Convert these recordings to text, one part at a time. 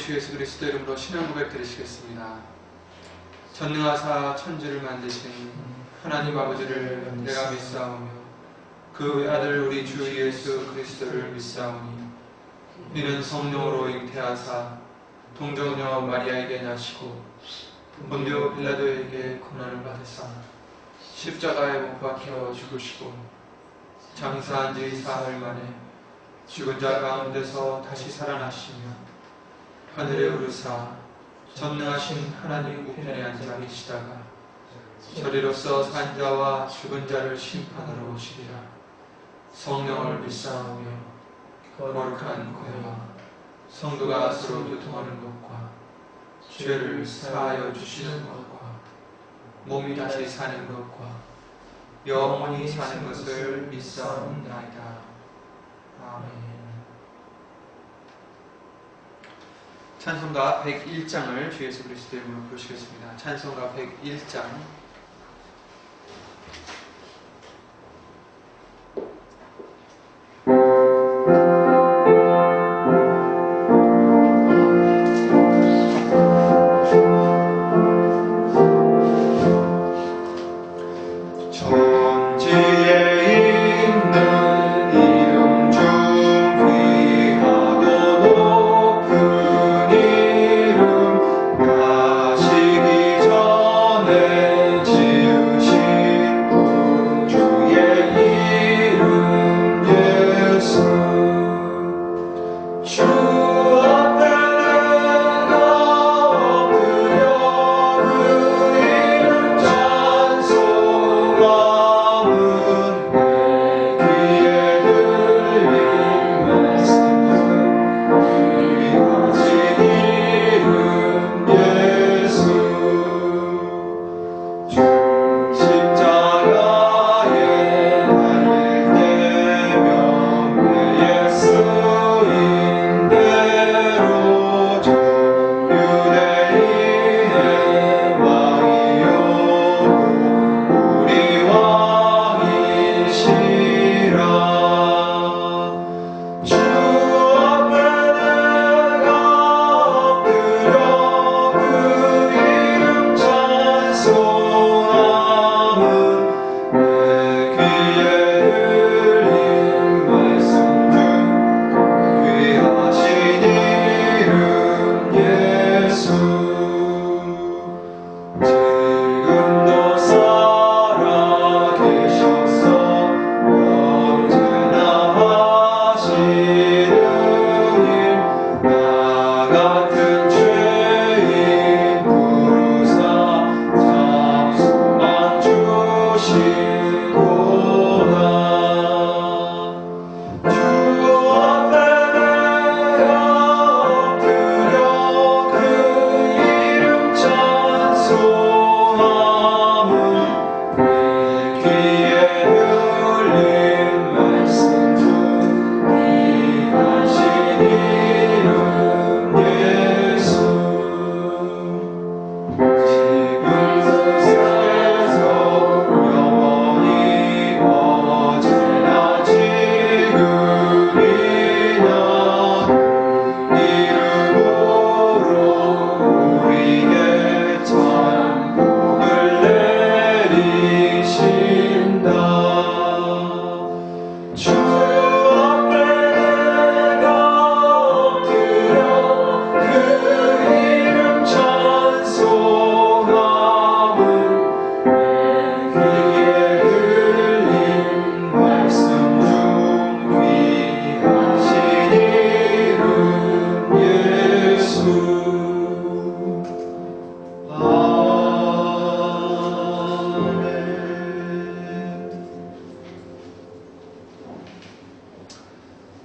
주 예수 그리스도 이름으로 신앙 고백 드리시겠습니다. 전능하사 천지를 만드신 하나님 아버지를 내가 믿사오며 그 외아들 우리 주 예수 그리스도를 믿사오니 이는 성령으로 잉태하사 동정녀 마리아에게 나시고 본디오 빌라도에게 고난을 받으사 십자가에 못 박혀 죽으시고 장사한 지 사흘 만에 죽은 자 가운데서 다시 살아나시며 하늘에 오르사 전능하신 하나님 우편에 앉아 계시다가 저리로서 산 자와 죽은 자를 심판하러 오시리라. 성령을 믿사오며 거룩한 구회와 성도가 서로 교통하는 것과 죄를 사하여 주시는 것과 몸이 다시 사는 것과 영원히 사는 것을 믿사옵나이다. 아멘. 찬송가 101장을 주 예수 그리스도 이름으로 부르시겠습니다. 찬송가 101장.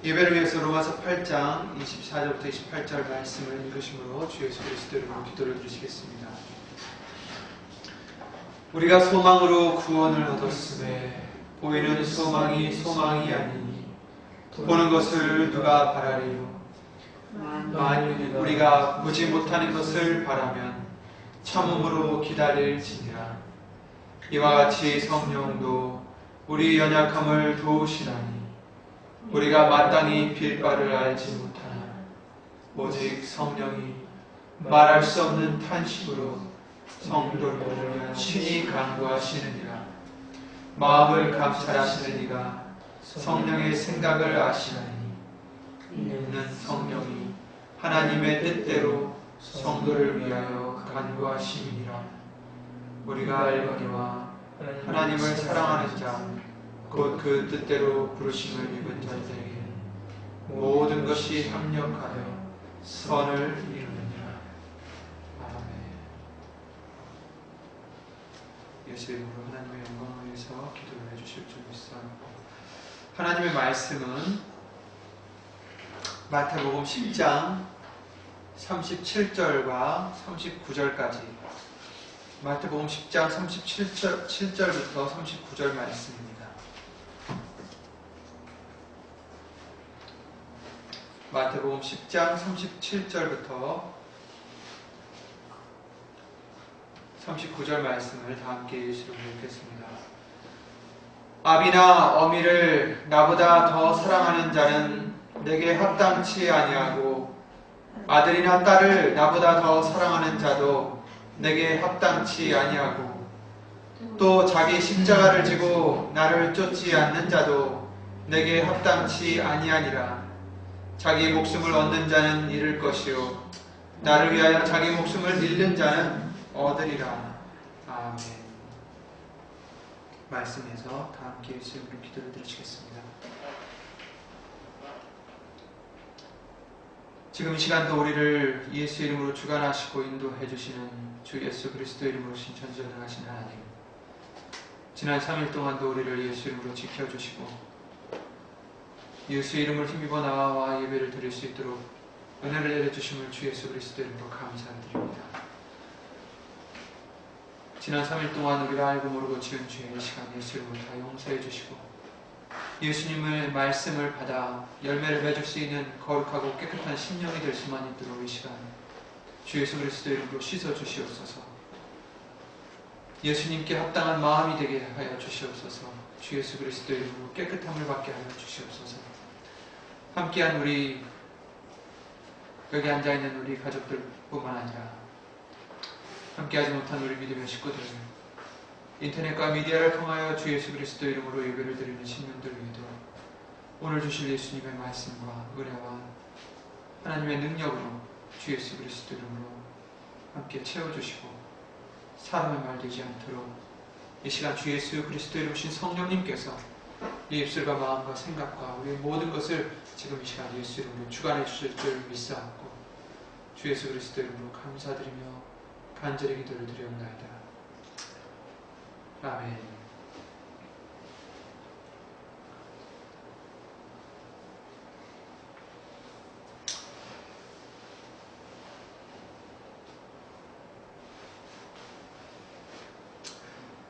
예배를 위해서 로마서 8장 24절부터 28절 말씀을 읽으심으로 주 예수 그리스도 이름으로 기도를 드리시겠습니다. 우리가 소망으로 구원을 얻었으되 보이는 소망이 소망이 아니니 보는 것을 누가 바라리요. 만일 우리가 보지 못하는 것을 바라면 참음으로 기다릴지니라. 이와 같이 성령도 우리 연약함을 도우시나니 우리가 마땅히 빌 바를 알지 못하나 오직 성령이 말할 수 없는 탄식으로 성도를 친히 간구하시느니라. 마음을 감찰하시는 이가 성령의 생각을 아시나니 이는 성령이 하나님의 뜻대로 성도를 위하여 간구하심이니라. 우리가 알거니와 하나님을 사랑하는 자 곧 그 뜻대로 부르심을 입은 자들에게 모든 것이 합력하여 선을 이루느니라. 아멘. 예수 이름으로 하나님의 영광을 위해서 기도를 해주실 줄 믿사옵고, 하나님의 말씀은 마태복음 10장 37절과 39절까지, 마태복음 10장 37절부터 39절 말씀입니다. 마태복음 10장 37절부터 39절 말씀을 다 함께 예수로 읽겠습니다. 아비나 어미를 나보다 더 사랑하는 자는 내게 합당치 아니하고, 아들이나 딸을 나보다 더 사랑하는 자도 내게 합당치 아니하고, 또 자기 십자가를 지고 나를 쫓지 않는 자도 내게 합당치 아니하니라. 자기 목숨을 얻는 자는 잃을 것이요 나를 위하여 자기 목숨을 잃는 자는 얻으리라. 아멘. 말씀에서 다 함께 예수 이름으로 기도를 드리시겠습니다. 지금 이 시간도 우리를 예수 이름으로 주관하시고 인도해 주시는 주 예수 그리스도 이름으로 신천지전능하신 하나님, 지난 3일 동안도 우리를 예수 이름으로 지켜주시고 예수 이름을 힘입어 나와 예배를 드릴 수 있도록 은혜를 내려주심을 주 예수 그리스도 이름으로 감사드립니다. 지난 3일 동안 우리가 알고 모르고 지은 죄의 시간 예수 이름으로 다 용서해 주시고, 예수님의 말씀을 받아 열매를 맺을 수 있는 거룩하고 깨끗한 심령이 될 수만 있도록 이 시간 주 예수 그리스도 이름으로 씻어 주시옵소서. 예수님께 합당한 마음이 되게 하여 주시옵소서. 주 예수 그리스도 이름으로 깨끗함을 받게 하여 주시옵소서. 함께한 우리 여기 앉아있는 우리 가족들뿐만 아니라 함께하지 못한 우리 믿음의 식구들, 인터넷과 미디어를 통하여 주 예수 그리스도 이름으로 예배를 드리는 신령들 위에도 오늘 주실 예수님의 말씀과 은혜와 하나님의 능력으로 주 예수 그리스도 이름으로 함께 채워주시고, 사람의 말 되지 않도록 이 시간 주 예수 그리스도 이름으신 성령님께서 이 입술과 마음과 생각과 우리의 모든 것을 지금 이 시간 예수 이름으로 주관해 주실 줄 믿사옵고, 주 예수 그리스도 이름으로 감사드리며 간절히 기도를 드리옵나이다. 아멘.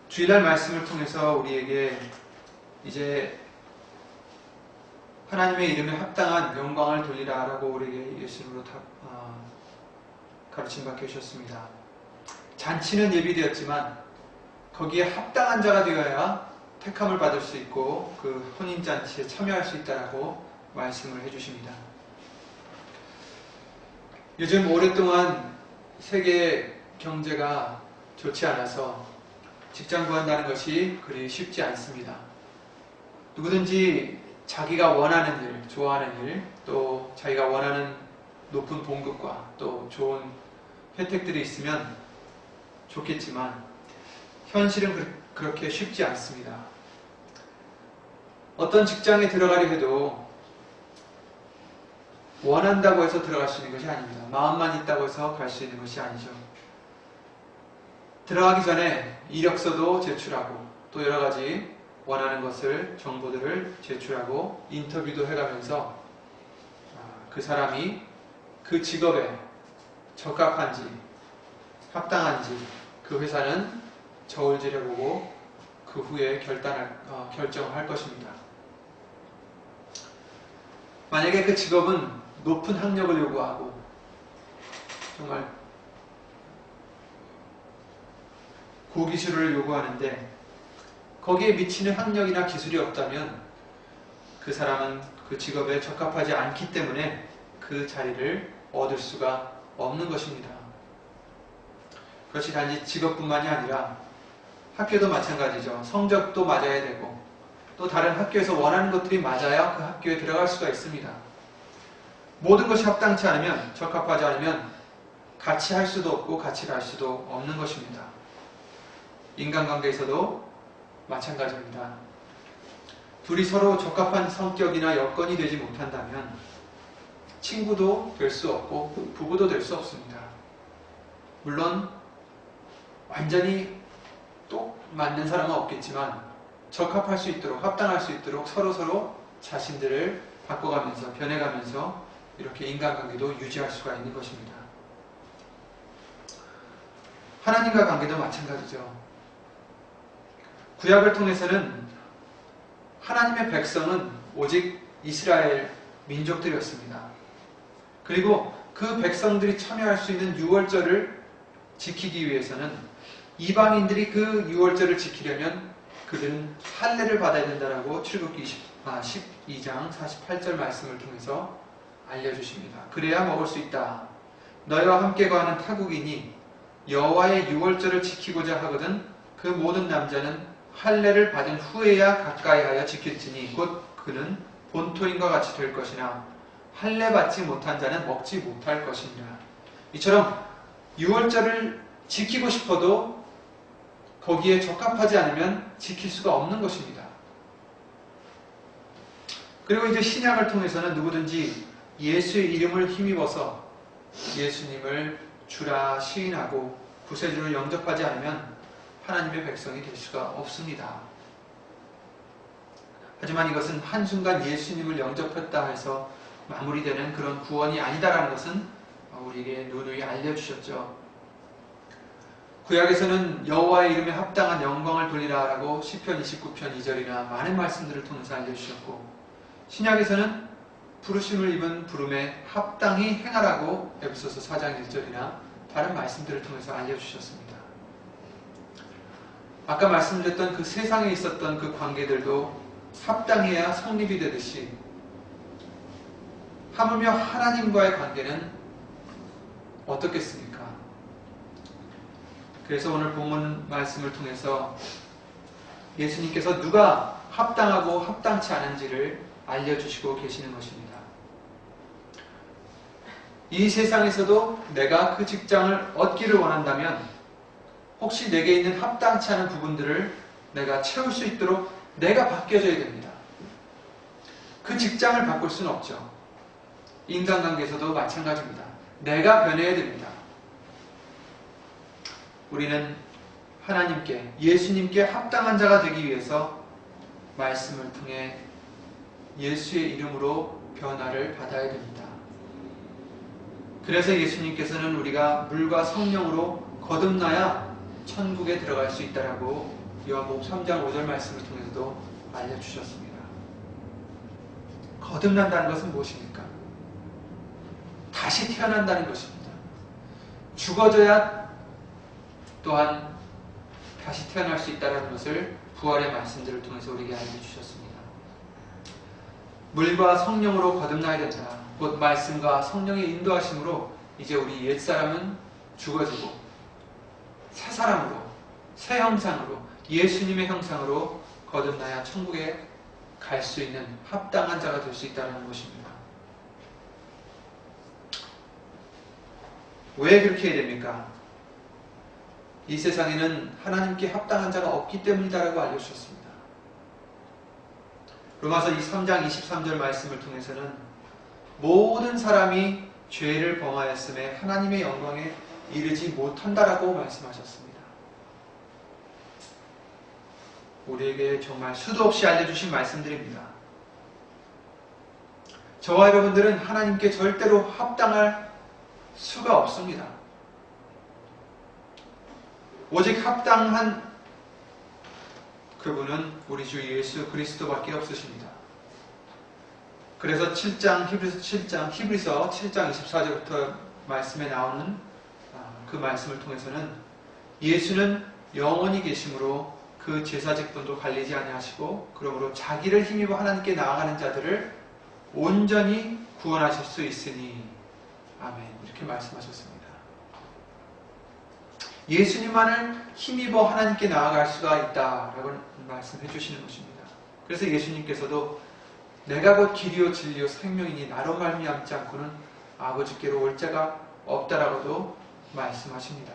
주일날 말씀을 통해서 우리에게 이제 하나님의 이름에 합당한 영광을 돌리라 라고 우리에게 예수님으로 가르침 받게 하셨습니다. 잔치는 예비되었지만 거기에 합당한 자가 되어야 택함을 받을 수 있고 그 혼인잔치에 참여할 수 있다라고 말씀을 해주십니다. 요즘 오랫동안 세계 경제가 좋지 않아서 직장 구한다는 것이 그리 쉽지 않습니다. 누구든지 자기가 원하는 일, 좋아하는 일, 또 자기가 원하는 높은 봉급과 또 좋은 혜택들이 있으면 좋겠지만 현실은 그렇게 쉽지 않습니다. 어떤 직장에 들어가려 해도 원한다고 해서 들어갈 수 있는 것이 아닙니다. 마음만 있다고 해서 갈 수 있는 것이 아니죠. 들어가기 전에 이력서도 제출하고 또 여러 가지 원하는 것을, 정보들을 제출하고 인터뷰도 해가면서 그 사람이 그 직업에 적합한지 합당한지 그 회사는 저울질해보고 그 후에 결정을 할 것입니다. 만약에 그 직업은 높은 학력을 요구하고 정말 고기술을 요구하는데 거기에 미치는 학력이나 기술이 없다면 그 사람은 그 직업에 적합하지 않기 때문에 그 자리를 얻을 수가 없는 것입니다. 그것이 단지 직업뿐만이 아니라 학교도 마찬가지죠. 성적도 맞아야 되고 또 다른 학교에서 원하는 것들이 맞아야 그 학교에 들어갈 수가 있습니다. 모든 것이 합당치 않으면, 적합하지 않으면 같이 할 수도 없고 같이 갈 수도 없는 것입니다. 인간관계에서도 마찬가지입니다. 둘이 서로 적합한 성격이나 여건이 되지 못한다면 친구도 될 수 없고 부부도 될 수 없습니다. 물론 완전히 똑 맞는 사람은 없겠지만 적합할 수 있도록, 합당할 수 있도록 서로 자신들을 바꿔가면서 변해가면서 이렇게 인간관계도 유지할 수가 있는 것입니다. 하나님과 관계도 마찬가지죠. 구약을 통해서는 하나님의 백성은 오직 이스라엘 민족들이었습니다. 그리고 그 백성들이 참여할 수 있는 유월절을 지키기 위해서는 이방인들이 그 유월절을 지키려면 그들은 할례를 받아야 된다라고 출애굽기 12장 48절 말씀을 통해서 알려주십니다. 그래야 먹을 수 있다. 너희와 함께 거하는 타국인이 여호와의 유월절을 지키고자 하거든 그 모든 남자는 할례를 받은 후에야 가까이하여 지킬지니 곧 그는 본토인과 같이 될 것이나 할례 받지 못한 자는 먹지 못할 것이니라. 이처럼 유월절을 지키고 싶어도 거기에 적합하지 않으면 지킬 수가 없는 것입니다. 그리고 이제 신약을 통해서는 누구든지 예수의 이름을 힘입어서 예수님을 주라 시인하고 구세주를 영접하지 않으면 하나님의 백성이 될 수가 없습니다. 하지만 이것은 한순간 예수님을 영접했다 해서 마무리되는 그런 구원이 아니다라는 것은 우리에게 누누이 알려주셨죠. 구약에서는 여호와의 이름에 합당한 영광을 돌리라라고 시편 29편 2절이나 많은 말씀들을 통해서 알려주셨고, 신약에서는 부르심을 입은 부름에 합당히 행하라고 에베소서 4장 1절이나 다른 말씀들을 통해서 알려주셨습니다. 아까 말씀드렸던 그 세상에 있었던 그 관계들도 합당해야 성립이 되듯이 하물며 하나님과의 관계는 어떻겠습니까? 그래서 오늘 본문 말씀을 통해서 예수님께서 누가 합당하고 합당치 않은지를 알려주시고 계시는 것입니다. 이 세상에서도 내가 그 직장을 얻기를 원한다면 혹시 내게 있는 합당치 않은 부분들을 내가 채울 수 있도록 내가 바뀌어져야 됩니다. 그 직장을 바꿀 수는 없죠. 인간관계에서도 마찬가지입니다. 내가 변해야 됩니다. 우리는 하나님께, 예수님께 합당한 자가 되기 위해서 말씀을 통해 예수의 이름으로 변화를 받아야 됩니다. 그래서 예수님께서는 우리가 물과 성령으로 거듭나야 천국에 들어갈 수 있다라고 요한복음 3장 5절 말씀을 통해서도 알려주셨습니다. 거듭난다는 것은 무엇입니까? 다시 태어난다는 것입니다. 죽어져야 또한 다시 태어날 수 있다는 것을 부활의 말씀들을 통해서 우리에게 알려주셨습니다. 물과 성령으로 거듭나야 된다. 곧 말씀과 성령의 인도하심으로 이제 우리 옛사람은 죽어지고 새 사람으로, 새 형상으로, 예수님의 형상으로 거듭나야 천국에 갈 수 있는 합당한 자가 될 수 있다는 것입니다. 왜 그렇게 해야 됩니까? 이 세상에는 하나님께 합당한 자가 없기 때문이다라고 알려주셨습니다. 로마서 3장 23절 말씀을 통해서는 모든 사람이 죄를 범하였음에 하나님의 영광에 이르지 못한다라고 말씀하셨습니다. 우리에게 정말 수도 없이 알려주신 말씀들입니다. 저와 여러분들은 하나님께 절대로 합당할 수가 없습니다. 오직 합당한 그분은 우리 주 예수 그리스도밖에 없으십니다. 그래서 히브리서 7장 24절부터 말씀에 나오는 그 말씀을 통해서는 예수는 영원히 계심으로 그 제사 직분도 갈리지 아니하시고 그러므로 자기를 힘입어 하나님께 나아가는 자들을 온전히 구원하실 수 있으니 아멘. 이렇게 말씀하셨습니다. 예수님만을 힘입어 하나님께 나아갈 수가 있다라고 말씀해 주시는 것입니다. 그래서 예수님께서도 내가 곧 길이요 진리요 생명이니 나로 말미암지 않고는 아버지께로 올 자가 없다라고도 말씀하십니다.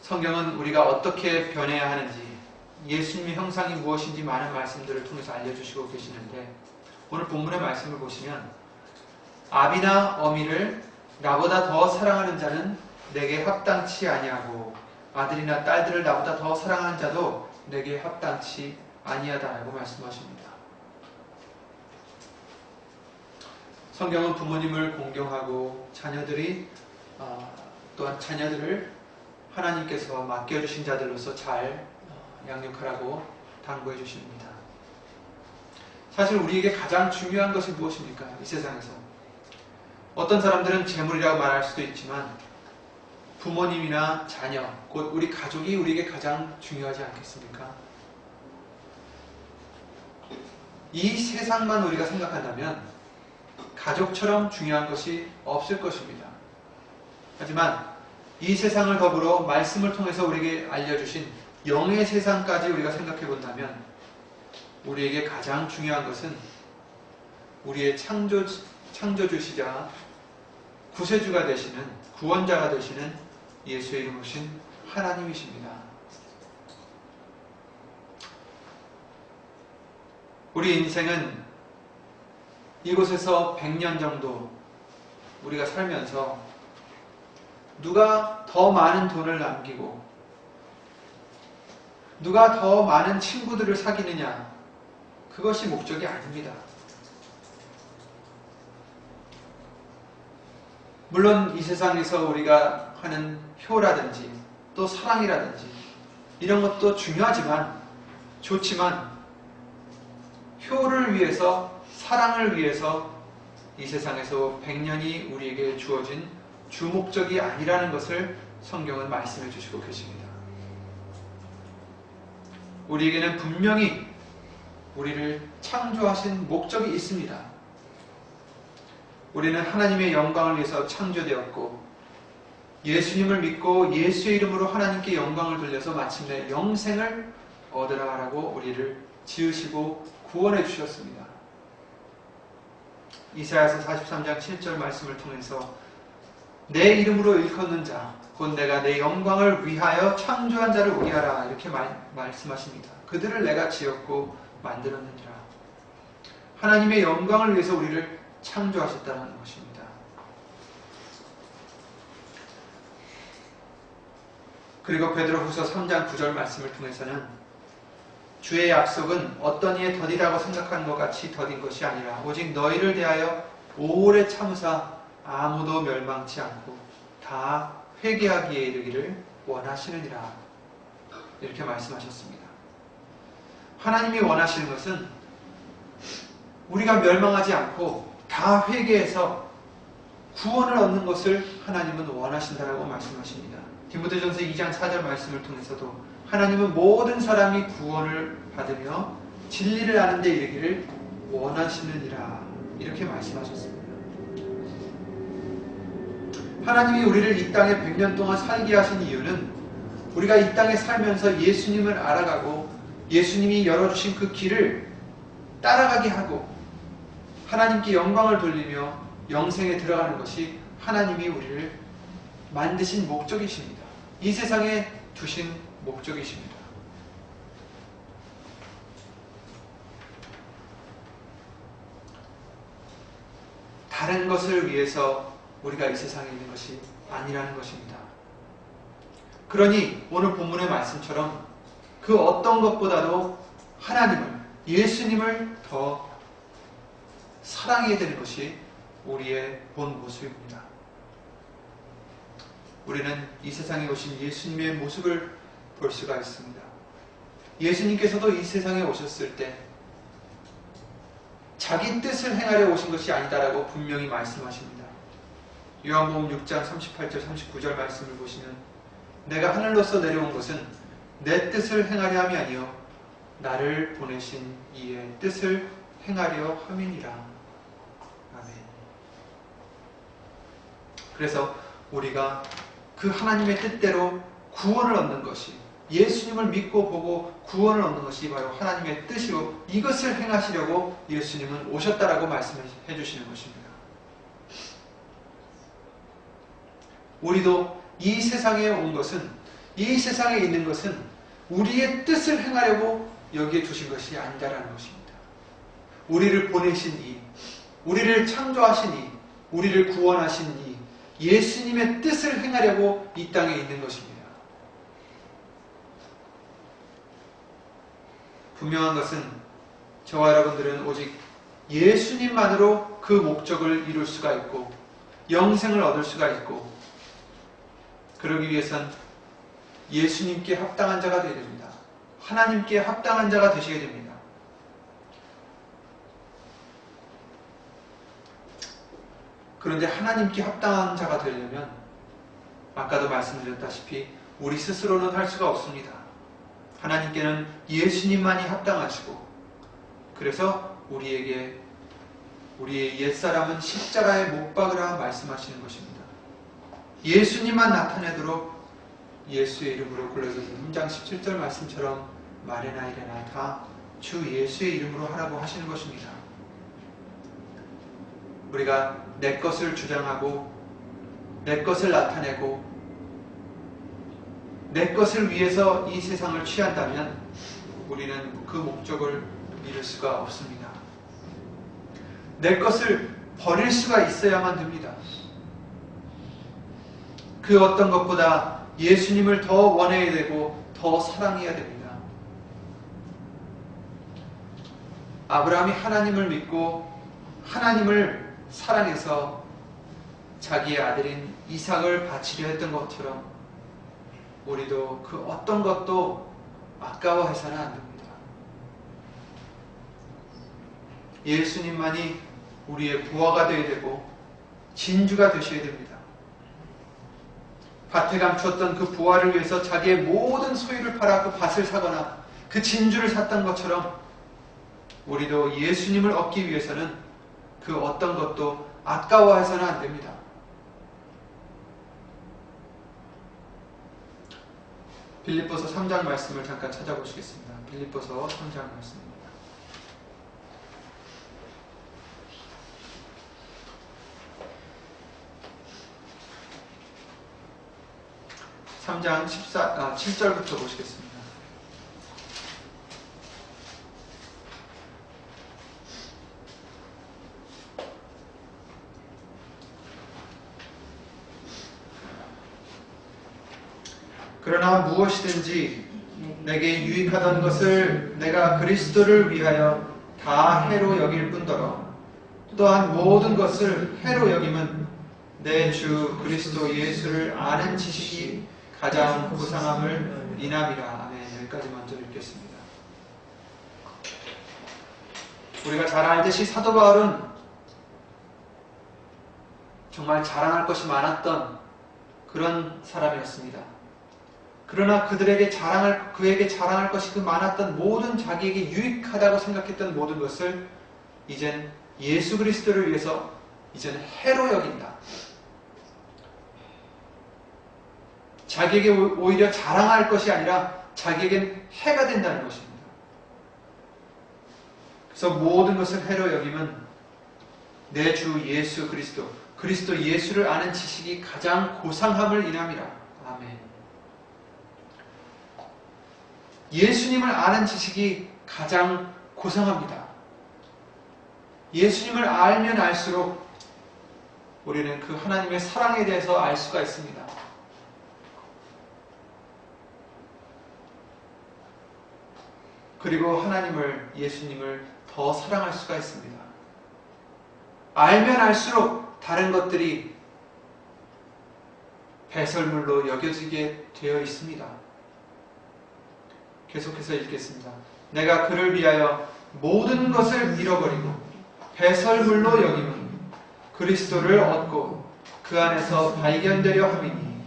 성경은 우리가 어떻게 변해야 하는지, 예수님의 형상이 무엇인지 많은 말씀들을 통해서 알려주시고 계시는데, 오늘 본문의 말씀을 보시면 아비나 어미를 나보다 더 사랑하는 자는 내게 합당치 아니하고 아들이나 딸들을 나보다 더 사랑하는 자도 내게 합당치 아니하다라고 말씀하십니다. 성경은 부모님을 공경하고 또한 자녀들을 하나님께서 맡겨주신 자들로서 잘 양육하라고 당부해 주십니다. 사실 우리에게 가장 중요한 것이 무엇입니까? 이 세상에서 어떤 사람들은 재물이라고 말할 수도 있지만 부모님이나 자녀, 곧 우리 가족이 우리에게 가장 중요하지 않겠습니까? 이 세상만 우리가 생각한다면 가족처럼 중요한 것이 없을 것입니다. 하지만 이 세상을 더불어 말씀을 통해서 우리에게 알려주신 영의 세상까지 우리가 생각해 본다면 우리에게 가장 중요한 것은 우리의 창조주시자 구세주가 되시는, 구원자가 되시는 예수의 이름 오신 하나님이십니다. 우리 인생은 이곳에서 100년 정도 우리가 살면서 누가 더 많은 돈을 남기고 누가 더 많은 친구들을 사귀느냐, 그것이 목적이 아닙니다. 물론 이 세상에서 우리가 하는 효라든지 또 사랑이라든지 이런 것도 좋지만 효를 위해서, 사랑을 위해서 이 세상에서 100년이 우리에게 주어진 주목적이 아니라는 것을 성경은 말씀해 주시고 계십니다. 우리에게는 분명히 우리를 창조하신 목적이 있습니다. 우리는 하나님의 영광을 위해서 창조되었고 예수님을 믿고 예수의 이름으로 하나님께 영광을 돌려서 마침내 영생을 얻으라 하라고 우리를 지으시고 구원해 주셨습니다. 이사야서 43장 7절 말씀을 통해서 내 이름으로 일컫는 자, 곧 내가 내 영광을 위하여 창조한 자를 위하라, 이렇게 말씀하십니다. 그들을 내가 지었고 만들었느니라. 하나님의 영광을 위해서 우리를 창조하셨다는 것입니다. 그리고 베드로후서 3장 9절 말씀을 통해서는 주의 약속은 어떤 이의 덧이라고 생각하는 것 같이 덧인 것이 아니라 오직 너희를 대하여 오래 참으사 아무도 멸망치 않고 다 회개하기에 이르기를 원하시느니라, 이렇게 말씀하셨습니다. 하나님이 원하시는 것은 우리가 멸망하지 않고 다 회개해서 구원을 얻는 것을 하나님은 원하신다라고 말씀하십니다. 디모데전서 2장 4절 말씀을 통해서도 하나님은 모든 사람이 구원을 받으며 진리를 아는 데 이르기를 원하시느니라, 이렇게 말씀하셨습니다. 하나님이 우리를 이 땅에 100년 동안 살게 하신 이유는 우리가 이 땅에 살면서 예수님을 알아가고 예수님이 열어주신 그 길을 따라가게 하고 하나님께 영광을 돌리며 영생에 들어가는 것이 하나님이 우리를 만드신 목적이십니다. 이 세상에 두신 목적이십니다. 다른 것을 위해서 우리가 이 세상에 있는 것이 아니라는 것입니다. 그러니 오늘 본문의 말씀처럼 그 어떤 것보다도 하나님을, 예수님을 더 사랑해야 되는 것이 우리의 본 모습입니다. 우리는 이 세상에 오신 예수님의 모습을 볼 수가 있습니다. 예수님께서도 이 세상에 오셨을 때 자기 뜻을 행하려 오신 것이 아니다라고 분명히 말씀하십니다. 요한복음 6장 38절 39절 말씀을 보시면 내가 하늘로서 내려온 것은 내 뜻을 행하려 함이 아니요 나를 보내신 이의 뜻을 행하려 함이니라. 아멘. 그래서 우리가 그 하나님의 뜻대로 구원을 얻는 것이, 예수님을 믿고 보고 구원을 얻는 것이 바로 하나님의 뜻이고, 이것을 행하시려고 예수님은 오셨다라고 말씀해 주시는 것입니다. 우리도 이 세상에 온 것은, 이 세상에 있는 것은 우리의 뜻을 행하려고 여기에 두신 것이 아니다라는 것입니다. 우리를 보내신 이, 우리를 창조하신 이, 우리를 구원하신 이 예수님의 뜻을 행하려고 이 땅에 있는 것입니다. 분명한 것은 저와 여러분들은 오직 예수님만으로 그 목적을 이룰 수가 있고 영생을 얻을 수가 있고, 그러기 위해선 예수님께 합당한 자가 되어야 됩니다. 하나님께 합당한 자가 되셔야 됩니다. 그런데 하나님께 합당한 자가 되려면 아까도 말씀드렸다시피 우리 스스로는 할 수가 없습니다. 하나님께는 예수님만이 합당하시고, 그래서 우리에게 우리의 옛사람은 십자가에 못 박으라 말씀하시는 것입니다. 예수님만 나타내도록 예수의 이름으로 골로새서 3장 17절 말씀처럼 말이나 이래나 다 주 예수의 이름으로 하라고 하시는 것입니다. 우리가 내 것을 주장하고 내 것을 나타내고 내 것을 위해서 이 세상을 취한다면 우리는 그 목적을 이룰 수가 없습니다. 내 것을 버릴 수가 있어야만 됩니다. 그 어떤 것보다 예수님을 더 원해야 되고 더 사랑해야 됩니다. 아브라함이 하나님을 믿고 하나님을 사랑해서 자기의 아들인 이삭을 바치려 했던 것처럼 우리도 그 어떤 것도 아까워해서는 안 됩니다. 예수님만이 우리의 부하가 되어야 되고 진주가 되셔야 됩니다. 밭에 감추었던 그 부하를 위해서 자기의 모든 소유를 팔아 그 밭을 사거나 그 진주를 샀던 것처럼 우리도 예수님을 얻기 위해서는 그 어떤 것도 아까워해서는 안 됩니다. 빌립보서 3장 말씀을 잠깐 찾아보시겠습니다. 빌립보서 3장 말씀입니다. 3장 7절부터 보시겠습니다. 그러나 무엇이든지 내게 유익하던 것을 내가 그리스도를 위하여 다 해로 여길 뿐더러 또한 모든 것을 해로 여김은 내 주 그리스도 예수를 아는 지식이 가장 고상함을 인함이라. 아멘. 여기까지 먼저 읽겠습니다. 우리가 잘 알듯이 사도 바울은 정말 자랑할 것이 많았던 그런 사람이었습니다. 그러나 그에게 자랑할 것이 그 많았던 모든 자기에게 유익하다고 생각했던 모든 것을 이젠 예수 그리스도를 위해서 이제는 해로 여긴다. 자기에게 오히려 자랑할 것이 아니라 자기에겐 해가 된다는 것입니다. 그래서 모든 것을 해로 여김은 내 주 예수 그리스도 예수를 아는 지식이 가장 고상함을 인함이라. 아멘. 예수님을 아는 지식이 가장 고상합니다. 예수님을 알면 알수록 우리는 그 하나님의 사랑에 대해서 알 수가 있습니다. 그리고 예수님을 더 사랑할 수가 있습니다. 알면 알수록 다른 것들이 배설물로 여겨지게 되어 있습니다. 계속해서 읽겠습니다. 내가 그를 위하여 모든 것을 잃어버리고 배설물로 여김은 그리스도를 얻고 그 안에서 발견되려 함이니.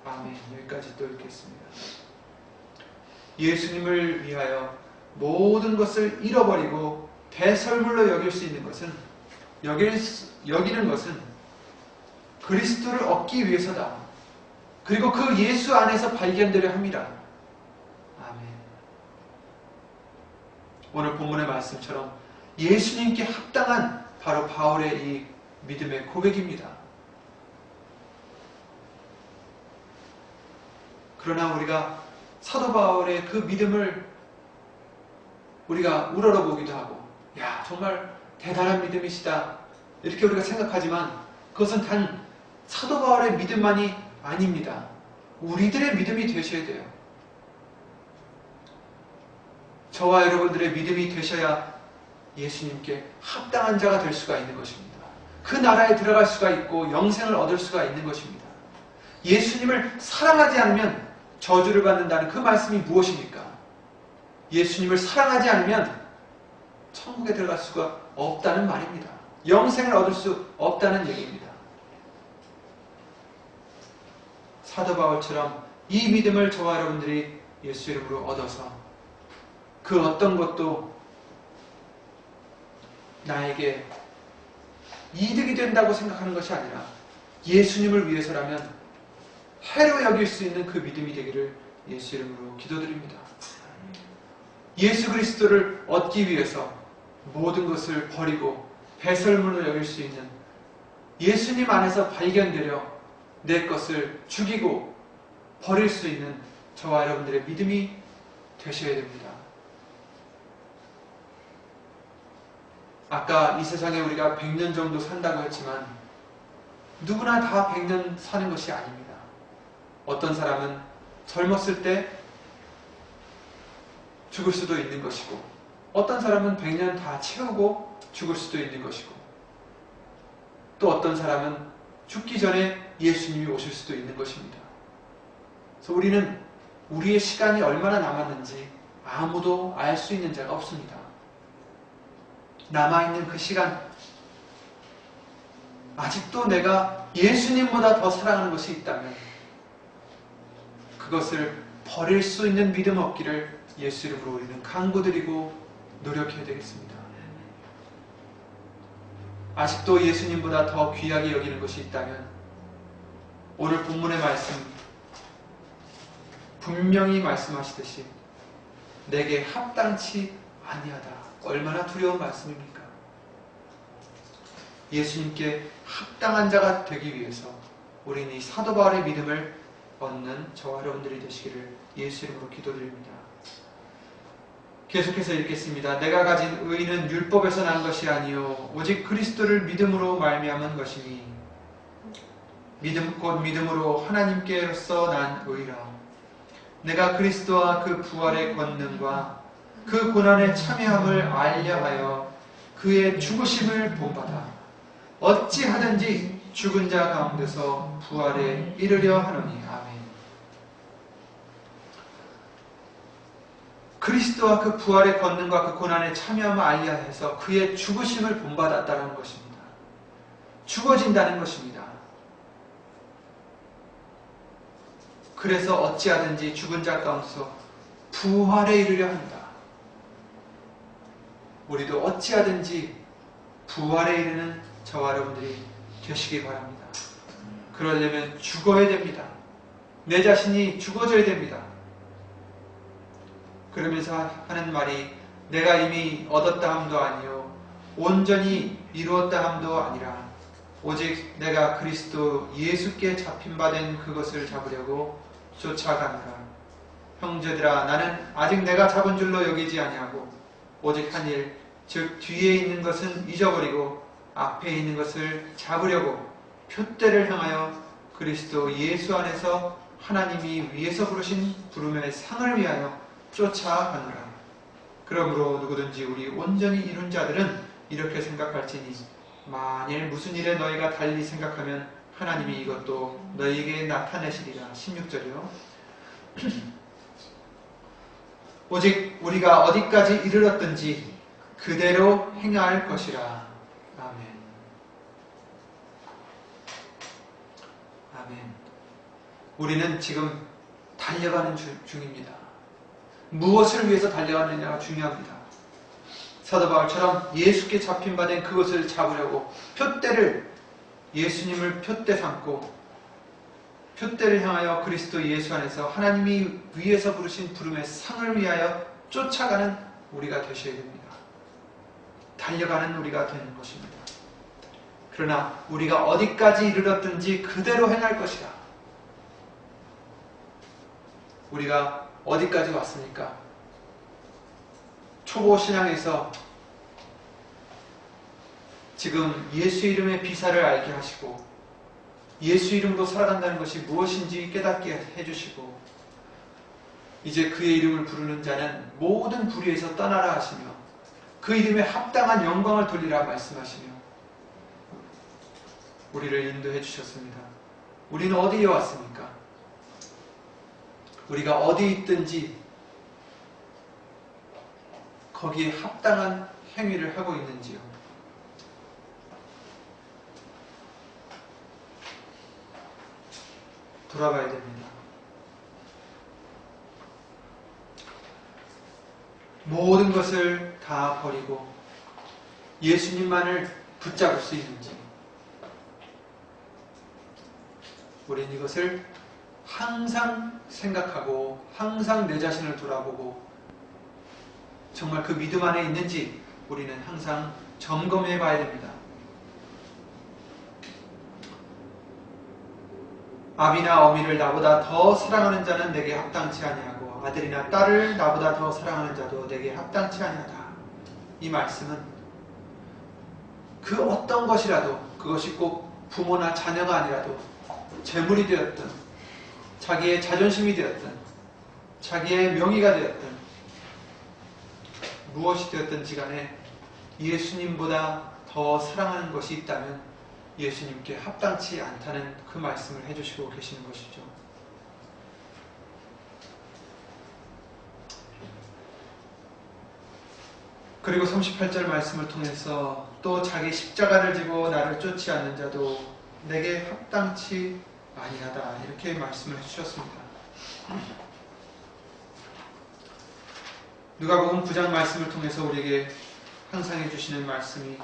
아멘. 여기까지 또 읽겠습니다. 예수님을 위하여 모든 것을 잃어버리고 배설물로 여길 수 있는 것은 여기는 것은 그리스도를 얻기 위해서다. 그리고 그 예수 안에서 발견되려 합니다. 아멘. 오늘 본문의 말씀처럼 예수님께 합당한 바로 바울의 이 믿음의 고백입니다. 그러나 우리가 사도 바울의 그 믿음을 우리가 우러러보기도 하고, 야, 정말 대단한 믿음이시다, 이렇게 우리가 생각하지만 그것은 단 사도 바울의 믿음만이 아닙니다. 우리들의 믿음이 되셔야 돼요. 저와 여러분들의 믿음이 되셔야 예수님께 합당한 자가 될 수가 있는 것입니다. 그 나라에 들어갈 수가 있고 영생을 얻을 수가 있는 것입니다. 예수님을 사랑하지 않으면 저주를 받는다는 그 말씀이 무엇입니까? 예수님을 사랑하지 않으면 천국에 들어갈 수가 없다는 말입니다. 영생을 얻을 수 없다는 얘기입니다. 사도 바울처럼 이 믿음을 저와 여러분들이 예수 이름으로 얻어서 그 어떤 것도 나에게 이득이 된다고 생각하는 것이 아니라 예수님을 위해서라면 해로 여길 수 있는 그 믿음이 되기를 예수 이름으로 기도드립니다. 예수 그리스도를 얻기 위해서 모든 것을 버리고 배설물로 여길 수 있는 예수님 안에서 발견되려 내 것을 죽이고 버릴 수 있는 저와 여러분들의 믿음이 되셔야 됩니다. 아까 이 세상에 우리가 100년 정도 산다고 했지만 누구나 다 100년 사는 것이 아닙니다. 어떤 사람은 젊었을 때 죽을 수도 있는 것이고, 어떤 사람은 100년 다 채우고 죽을 수도 있는 것이고, 또 어떤 사람은 죽기 전에 예수님이 오실 수도 있는 것입니다. 그래서 우리는 우리의 시간이 얼마나 남았는지 아무도 알 수 있는 자가 없습니다. 남아있는 그 시간, 아직도 내가 예수님보다 더 사랑하는 것이 있다면 그것을 버릴 수 있는 믿음 얻기를 예수 이름으로 우리는 간구드리고 노력해야 되겠습니다. 아직도 예수님보다 더 귀하게 여기는 것이 있다면 오늘 본문의 말씀 분명히 말씀하시듯이 내게 합당치 아니하다. 얼마나 두려운 말씀입니까? 예수님께 합당한 자가 되기 위해서 우리는 이 사도 바울의 믿음을 얻는 저와 여러분들이 되시기를 예수 이름으로 기도드립니다. 계속해서 읽겠습니다. 내가 가진 의는 율법에서 난 것이 아니요 오직 그리스도를 믿음으로 말미암은 것이니 곧 믿음으로 하나님께로서 난 의라. 내가 그리스도와 그 부활의 권능과 그 고난의 참여함을 알려하여 그의 죽으심을 본받아 어찌하든지 죽은 자 가운데서 부활에 이르려 하노니. 아멘. 그리스도와 그 부활의 권능과 그 고난의 참여함을 알려해서 그의 죽으심을 본받았다는 것입니다. 죽어진다는 것입니다. 그래서 어찌하든지 죽은 자 가운데서 부활에 이르려 한다. 우리도 어찌하든지 부활에 이르는 저와 여러분들이 되시기 바랍니다. 그러려면 죽어야 됩니다. 내 자신이 죽어져야 됩니다. 그러면서 하는 말이 내가 이미 얻었다 함도 아니요 온전히 이루었다 함도 아니라 오직 내가 그리스도 예수께 잡힌 바 된 그것을 잡으려고 쫓아가노라. 형제들아 나는 아직 내가 잡은 줄로 여기지 아니하고 오직 한 일 즉 뒤에 있는 것은 잊어버리고 앞에 있는 것을 잡으려고 표대를 향하여 그리스도 예수 안에서 하나님이 위에서 부르신 부름의 상을 위하여 쫓아가노라. 그러므로 누구든지 우리 온전히 이룬 자들은 이렇게 생각할지니 만일 무슨 일에 너희가 달리 생각하면 하나님이 이것도 너희에게 나타내시리라. 16절이요. 오직 우리가 어디까지 이르렀든지 그대로 행할 것이라. 아멘. 아멘. 우리는 지금 달려가는 중입니다. 무엇을 위해서 달려가느냐가 중요합니다. 사도 바울처럼 예수께 잡힌 바 된 그것을 잡으려고 표대를 예수님을 표대 삼고 표대를 향하여 그리스도 예수 안에서 하나님이 위에서 부르신 부름의 상을 위하여 쫓아가는 우리가 되셔야 됩니다. 달려가는 우리가 되는 것입니다. 그러나 우리가 어디까지 이르렀든지 그대로 행할 것이다. 우리가 어디까지 왔습니까? 초보 신앙에서 지금 예수 이름의 비사를 알게 하시고 예수 이름으로 살아간다는 것이 무엇인지 깨닫게 해주시고 이제 그의 이름을 부르는 자는 모든 불의에서 떠나라 하시며 그 이름에 합당한 영광을 돌리라 말씀하시며 우리를 인도해 주셨습니다. 우리는 어디에 왔습니까? 우리가 어디 있든지 거기에 합당한 행위를 하고 있는지요? 돌아봐야 됩니다. 모든 것을 다 버리고 예수님만을 붙잡을 수 있는지 우린 이것을 항상 생각하고 항상 내 자신을 돌아보고 정말 그 믿음 안에 있는지 우리는 항상 점검해 봐야 됩니다. 아비나 어미를 나보다 더 사랑하는 자는 내게 합당치 아니하고 아들이나 딸을 나보다 더 사랑하는 자도 내게 합당치 아니하다. 이 말씀은 그 어떤 것이라도 그것이 꼭 부모나 자녀가 아니라도 재물이 되었든 자기의 자존심이 되었든 자기의 명의가 되었든 무엇이 되었든지 간에 예수님보다 더 사랑하는 것이 있다면 예수님께 합당치 않다는 그 말씀을 해주시고 계시는 것이죠. 그리고 38절 말씀을 통해서 또 자기 십자가를 지고 나를 쫓지 않는 자도 내게 합당치 아니하다 이렇게 말씀을 해주셨습니다. 누가복음 9장 말씀을 통해서 우리에게 항상 해주시는 말씀이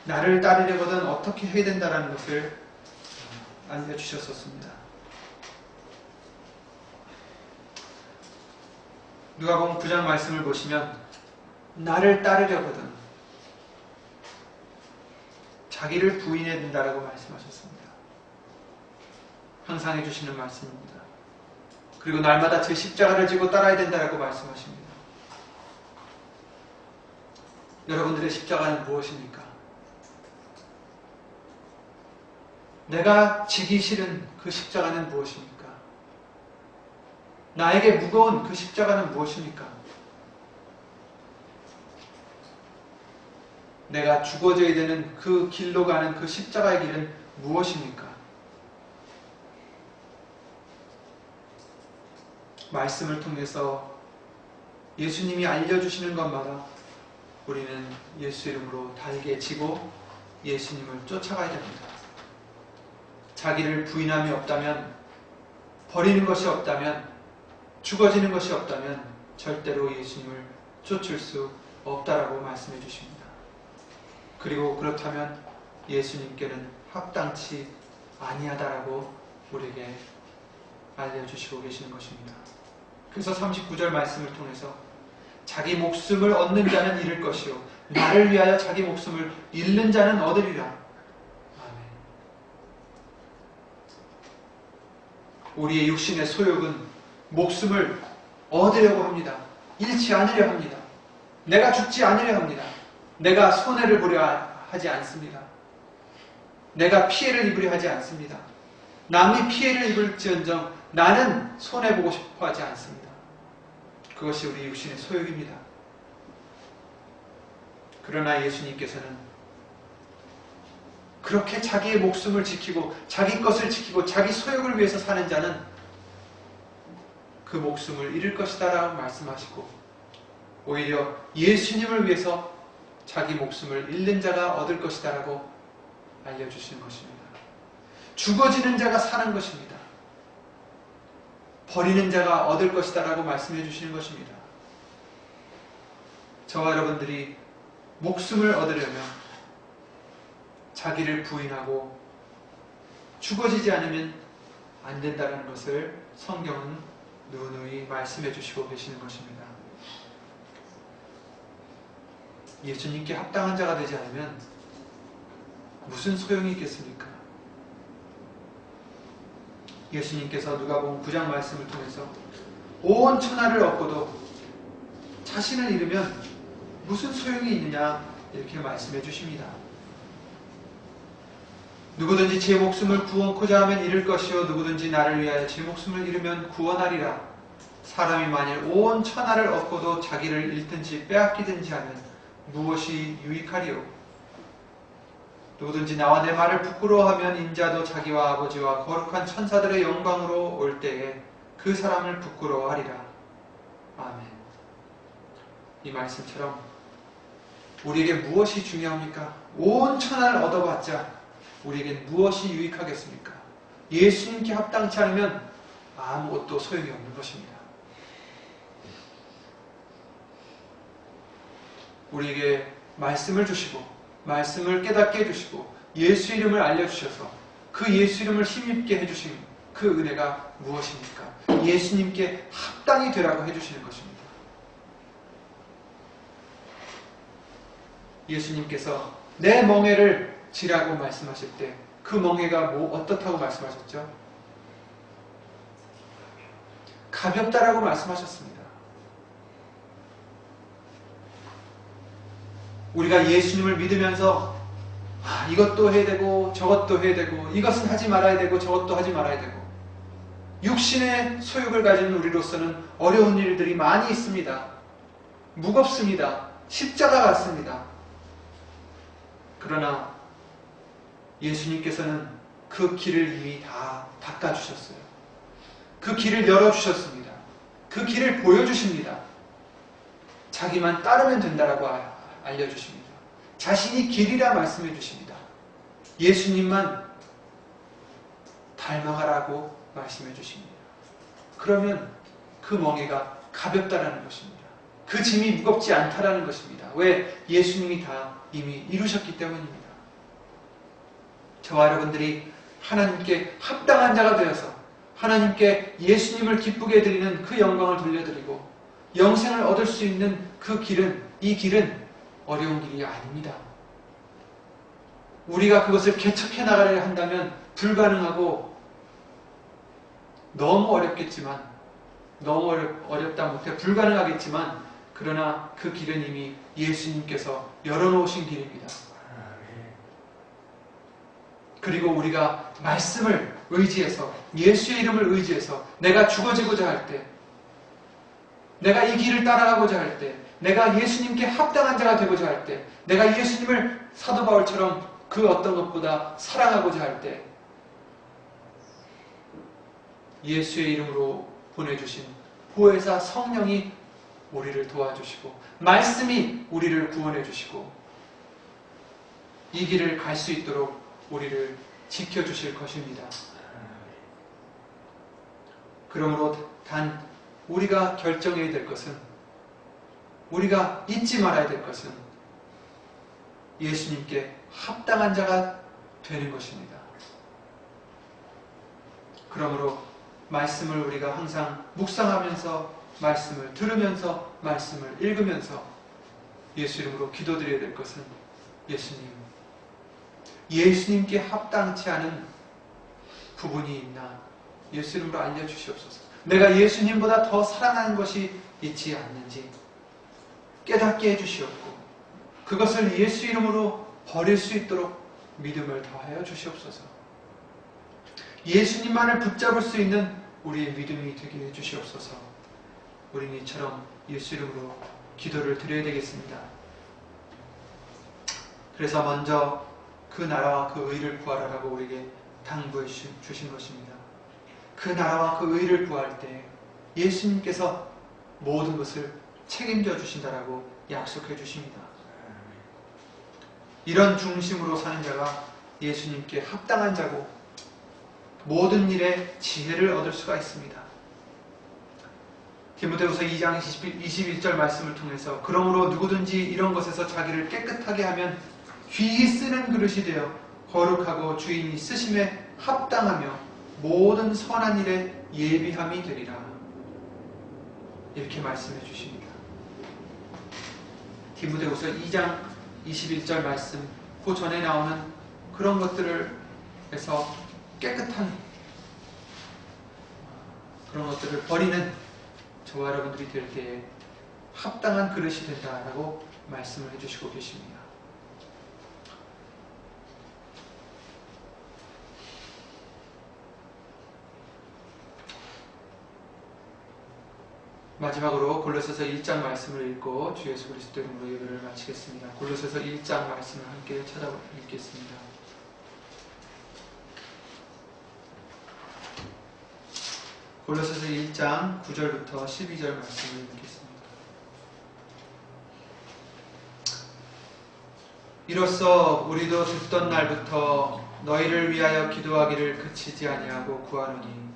나를 따르려거든 어떻게 해야 된다는 것을 알려주셨었습니다. 누가복음 9장 말씀을 보시면 나를 따르려거든 자기를 부인해야 된다라고 말씀하셨습니다. 항상 해주시는 말씀입니다. 그리고 날마다 제 십자가를 지고 따라야 된다라고 말씀하십니다. 여러분들의 십자가는 무엇입니까? 내가 지기 싫은 그 십자가는 무엇입니까? 나에게 무거운 그 십자가는 무엇입니까? 내가 죽어져야 되는 그 길로 가는 그 십자가의 길은 무엇입니까? 말씀을 통해서 예수님이 알려주시는 것마다 우리는 예수 이름으로 달게 지고 예수님을 쫓아가야 됩니다. 자기를 부인함이 없다면, 버리는 것이 없다면, 죽어지는 것이 없다면 절대로 예수님을 쫓을 수 없다라고 말씀해 주십니다. 그리고 그렇다면 예수님께는 합당치 아니하다라고 우리에게 알려주시고 계시는 것입니다. 그래서 39절 말씀을 통해서 자기 목숨을 얻는 자는 잃을 것이요 나를 위하여 자기 목숨을 잃는 자는 얻으리라. 아멘. 우리의 육신의 소욕은 목숨을 얻으려고 합니다. 잃지 않으려 합니다. 내가 죽지 않으려 합니다. 내가 손해를 보려 하지 않습니다. 내가 피해를 입으려 하지 않습니다. 남이 피해를 입을지언정 나는 손해보고 싶어 하지 않습니다. 그것이 우리 육신의 소욕입니다. 그러나 예수님께서는 그렇게 자기의 목숨을 지키고 자기 것을 지키고 자기 소욕을 위해서 사는 자는 그 목숨을 잃을 것이다 라고 말씀하시고 오히려 예수님을 위해서 자기 목숨을 잃는 자가 얻을 것이다 라고 알려주시는 것입니다. 죽어지는 자가 사는 것입니다. 버리는 자가 얻을 것이다 라고 말씀해 주시는 것입니다. 저와 여러분들이 목숨을 얻으려면 자기를 부인하고 죽어지지 않으면 안 된다는 것을 성경은 누누이 말씀해 주시고 계시는 것입니다. 예수님께 합당한 자가 되지 않으면 무슨 소용이 있겠습니까? 예수님께서 누가복음 9장 말씀을 통해서 온 천하를 얻고도 자신을 잃으면 무슨 소용이 있느냐 이렇게 말씀해 주십니다. 누구든지 제 목숨을 구원코자 하면 잃을 것이요 누구든지 나를 위하여 제 목숨을 잃으면 구원하리라. 사람이 만일 온 천하를 얻고도 자기를 잃든지 빼앗기든지 하면 무엇이 유익하리요? 누구든지 나와 내 말을 부끄러워하면 인자도 자기와 아버지와 거룩한 천사들의 영광으로 올 때에 그 사람을 부끄러워하리라. 아멘. 이 말씀처럼 우리에게 무엇이 중요합니까? 온 천하를 얻어봤자 우리에겐 무엇이 유익하겠습니까? 예수님께 합당치 않으면 아무것도 소용이 없는 것입니다. 우리에게 말씀을 주시고 말씀을 깨닫게 해주시고 예수 이름을 알려주셔서 그 예수 이름을 힘입게 해주신 그 은혜가 무엇입니까? 예수님께 합당이 되라고 해주시는 것입니다. 예수님께서 내 멍에를 지라고 말씀하실 때 그 멍에가 어떻다고 말씀하셨죠? 가볍다라고 말씀하셨습니다. 우리가 예수님을 믿으면서 이것도 해야 되고 저것도 해야 되고 이것은 하지 말아야 되고 저것도 하지 말아야 되고 육신의 소욕을 가진 우리로서는 어려운 일들이 많이 있습니다. 무겁습니다. 십자가 같습니다. 그러나 예수님께서는 그 길을 이미 다 닦아주셨어요. 그 길을 열어주셨습니다. 그 길을 보여주십니다. 자기만 따르면 된다라고 알려주십니다. 자신이 길이라 말씀해 주십니다. 예수님만 닮아가라고 말씀해 주십니다. 그러면 그 멍에가 가볍다라는 것입니다. 그 짐이 무겁지 않다라는 것입니다. 왜? 예수님이 다 이미 이루셨기 때문입니다. 저와 여러분들이 하나님께 합당한 자가 되어서 하나님께 예수님을 기쁘게 해드리는 그 영광을 돌려드리고 영생을 얻을 수 있는 그 길은, 이 길은 어려운 길이 아닙니다. 우리가 그것을 개척해 나가려 한다면 불가능하고 너무 어렵겠지만, 너무 어렵다 못해 불가능하겠지만, 그러나 그 길은 이미 예수님께서 열어놓으신 길입니다. 그리고 우리가 말씀을 의지해서, 예수의 이름을 의지해서 내가 죽어지고자 할 때, 내가 이 길을 따라가고자 할 때, 내가 예수님께 합당한 자가 되고자 할 때, 내가 예수님을 사도 바울처럼 그 어떤 것보다 사랑하고자 할 때, 예수의 이름으로 보내주신 보혜사 성령이 우리를 도와주시고 말씀이 우리를 구원해 주시고 이 길을 갈 수 있도록 우리를 지켜주실 것입니다. 그러므로 단 우리가 결정해야 될 것은, 우리가 잊지 말아야 될 것은 예수님께 합당한 자가 되는 것입니다. 그러므로 말씀을 우리가 항상 묵상하면서, 말씀을 들으면서, 말씀을 읽으면서 예수 이름으로 기도드려야 될 것은, 예수님께 합당치 않은 부분이 있나 예수 이름으로 알려주시옵소서. 내가 예수님보다 더 사랑하는 것이 있지 않는지 깨닫게 해주시옵고 그것을 예수 이름으로 버릴 수 있도록 믿음을 더하여 주시옵소서. 예수님만을 붙잡을 수 있는 우리의 믿음이 되게 해주시옵소서. 우리는 이처럼 예수 이름으로 기도를 드려야 되겠습니다. 그래서 먼저 그 나라와 그 의를 구하라라고 우리에게 당부해 주신 것입니다. 그 나라와 그 의를 구할 때 예수님께서 모든 것을 책임져 주신다라고 약속해 주십니다. 이런 중심으로 사는 자가 예수님께 합당한 자고 모든 일에 지혜를 얻을 수가 있습니다. 디모데후서 2장 21절 말씀을 통해서 그러므로 누구든지 이런 것에서 자기를 깨끗하게 하면 귀히 쓰는 그릇이 되어 거룩하고 주인이 쓰심에 합당하며 모든 선한 일에 예비함이 되리라. 이렇게 말씀해 주십니다. 디모데후서 2장 21절 말씀, 그 전에 나오는 그런 것들을 해서 깨끗한 그런 것들을 버리는 저와 여러분들이 될 때에 합당한 그릇이 된다라고 말씀을 해주시고 계십니다. 마지막으로 골로새서 1장 말씀을 읽고 주 예수 그리스도 이름으로 예배를 마치겠습니다. 골로새서 1장 말씀을 함께 찾아 읽겠습니다. 골로새서 1장 9절부터 12절 말씀을 읽겠습니다. 이로써 우리도 듣던 날부터 너희를 위하여 기도하기를 그치지 아니하고 구하노니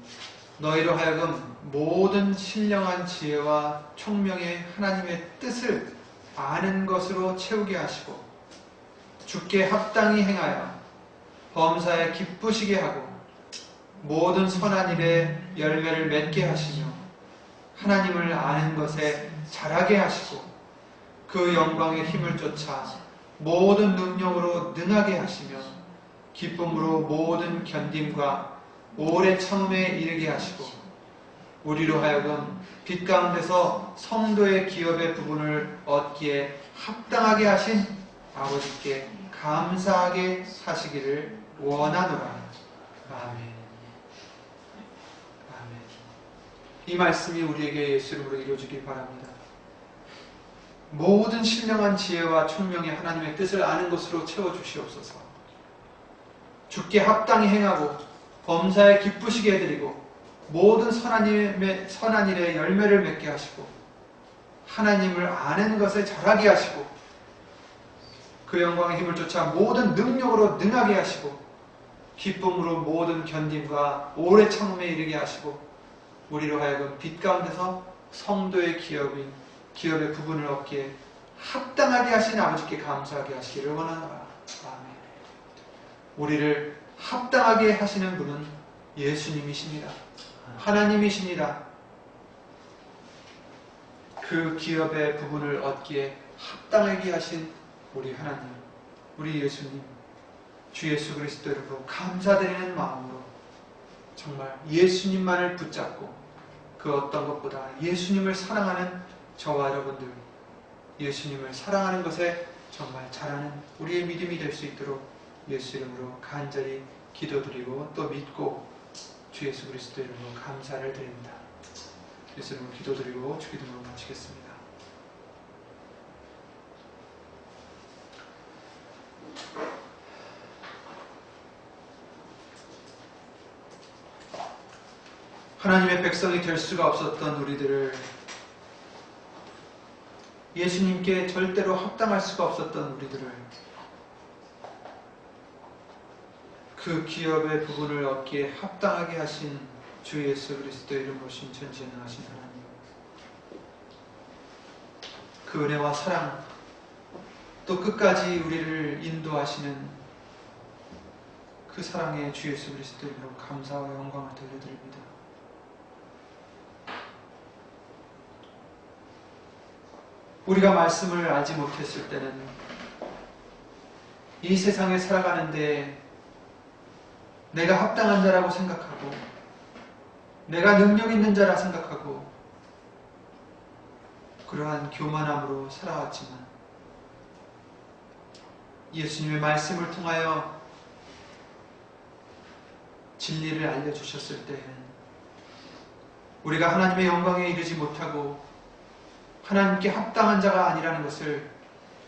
너희로 하여금 모든 신령한 지혜와 총명의 하나님의 뜻을 아는 것으로 채우게 하시고 주께 합당히 행하여 범사에 기쁘시게 하고 모든 선한 일에 열매를 맺게 하시며 하나님을 아는 것에 자라게 하시고 그 영광의 힘을 쫓아 모든 능력으로 능하게 하시며 기쁨으로 모든 견딤과 오래 참음에 이르게 하시고 우리로 하여금 빛 가운데서 성도의 기업의 부분을 얻기에 합당하게 하신 아버지께 감사하게 하시기를 원하노라. 아멘. 이 말씀이 우리에게 예수 이름으로 이루어지길 바랍니다. 모든 신령한 지혜와 총명의 하나님의 뜻을 아는 것으로 채워주시옵소서. 주께 합당히 행하고 범사에 기쁘시게 해드리고 모든 선한 일에 열매를 맺게 하시고 하나님을 아는 것에 자라게 하시고 그 영광의 힘을 쫓아 모든 능력으로 능하게 하시고 기쁨으로 모든 견딤과 오래 참음에 이르게 하시고 우리로 하여금 빛 가운데서 성도의 기업의 부분을 얻기에 합당하게 하신 아버지께 감사하게 하시기를 원하노라. 아멘. 우리를 합당하게 하시는 분은 예수님이십니다. 하나님이십니다. 그 기업의 부분을 얻기에 합당하게 하신 우리 하나님, 우리 예수님, 주 예수 그리스도 이름으로 감사드리는 마음으로 정말 예수님만을 붙잡고 그 어떤 것보다 예수님을 사랑하는 저와 여러분들, 예수님을 사랑하는 것에 정말 잘하는 우리의 믿음이 될 수 있도록 예수 이름으로 간절히 기도드리고 또 믿고 주 예수 그리스도 이름으로 감사를 드립니다. 예수 이름으로 기도드리고 주 기도로 마치겠습니다. 하나님의 백성이 될 수가 없었던 우리들을 예수님께 절대로 합당할 수가 없었던 우리들을 그 기업의 부분을 얻기에 합당하게 하신 주 예수 그리스도 이름으로 신천지전능하신 하나님, 그 은혜와 사랑 또 끝까지 우리를 인도하시는 그 사랑의 주 예수 그리스도 이름으로 감사와 영광을 돌려드립니다. 우리가 말씀을 알지 못했을 때는 이 세상에 살아가는데 내가 합당한 자라고 생각하고 내가 능력 있는 자라 생각하고 그러한 교만함으로 살아왔지만 예수님의 말씀을 통하여 진리를 알려주셨을 때에는 우리가 하나님의 영광에 이르지 못하고 하나님께 합당한 자가 아니라는 것을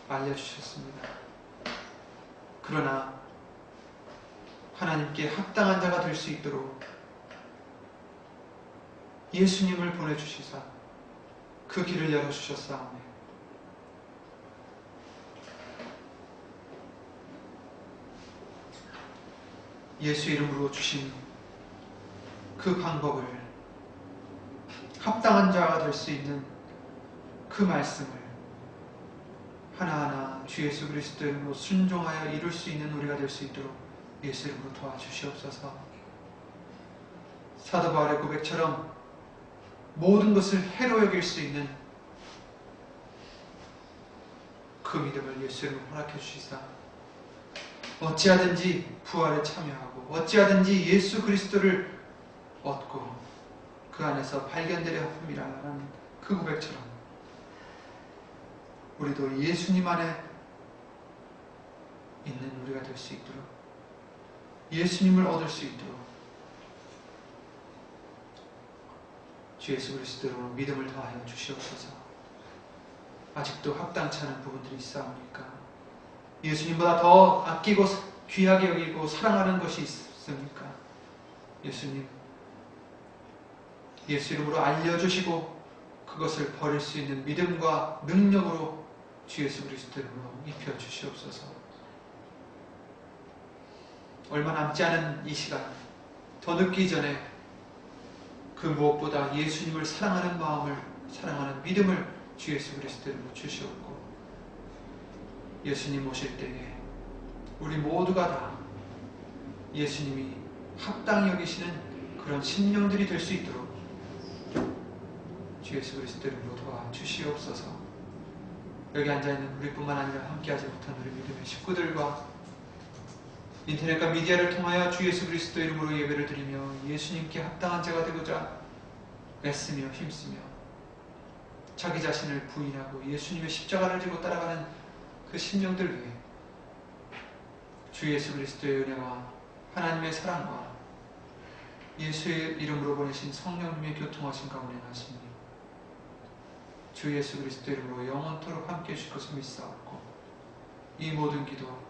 알려주셨습니다. 그러나 하나님께 합당한 자가 될 수 있도록 예수님을 보내주시사 그 길을 열어주셨사오매 예수 이름으로 주신 그 방법을 합당한 자가 될 수 있는 그 말씀을 하나하나 주 예수 그리스도의 이름으로 순종하여 이룰 수 있는 우리가 될 수 있도록 예수 이름으로 도와주시옵소서. 사도 바울의 고백처럼 모든 것을 해로 여길 수 있는 그 믿음을 예수 이름으로 허락해 주시사 어찌하든지 부활에 참여하고 어찌하든지 예수 그리스도를 얻고 그 안에서 발견되려 함이라는 그 고백처럼 우리도 예수님 안에 있는 우리가 될 수 있도록 예수님을 얻을 수 있도록 주 예수 그리스도로 믿음을 더하여 주시옵소서. 아직도 합당치 않은 부분들이 있사옵니까? 예수님보다 더 아끼고 귀하게 여기고 사랑하는 것이 있습니까? 예수님, 예수 이름으로 알려주시고 그것을 버릴 수 있는 믿음과 능력으로 주 예수 그리스도 이름으로 입혀주시옵소서. 얼마 남지 않은 이 시간, 더 늦기 전에 그 무엇보다 예수님을 사랑하는 마음을, 사랑하는 믿음을 주 예수 그리스도 이름으로 주시옵고 예수님 오실 때에 우리 모두가 다 예수님이 합당히 여기시는 그런 심령들이 될 수 있도록 주 예수 그리스도 이름으로 도와주시옵소서. 여기 앉아있는 우리뿐만 아니라 함께하지 못한 우리 믿음의 식구들과 인터넷과 미디어를 통하여 주 예수 그리스도 이름으로 예배를 드리며 예수님께 합당한 자가 되고자 애쓰며 힘쓰며 자기 자신을 부인하고 예수님의 십자가를 지고 따라가는 그 심령들 위해 주 예수 그리스도의 은혜와 하나님의 사랑과 예수의 이름으로 보내신 성령님의 교통하신 가운데 나시니 주 예수 그리스도 이름으로 영원토록 함께 해주실 것을 믿사옵고 이 모든 기도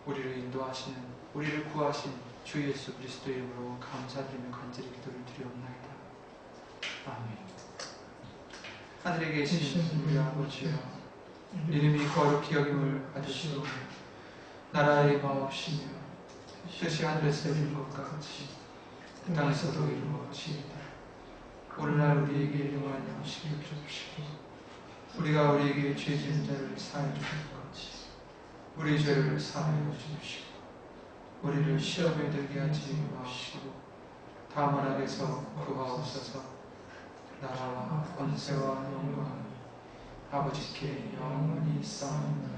우리를 인도하시는 우리를 구하신 주 예수 그리스도 이름으로 감사드리며 간절히 기도를 드리옵나이다. 아멘. 하늘에 계신 우리 아버지여 이름이 거룩히 여김을 받으시오. 나라의 마옵시며 뜻이 하늘에서 이룬 것 같이 땅에서도 이루어지이다. 오늘날 우리에게 일용할 양식을 주시고 우리가 우리에게 죄 지은 자를 사하여 주는 것이 우리 죄를 사하여 주시고 우리를 시험에 들게 하지 마시고 다만 악에서 구하옵소서. 나라와 권세와 영광이 아버지께 영원히 있사옵나이다.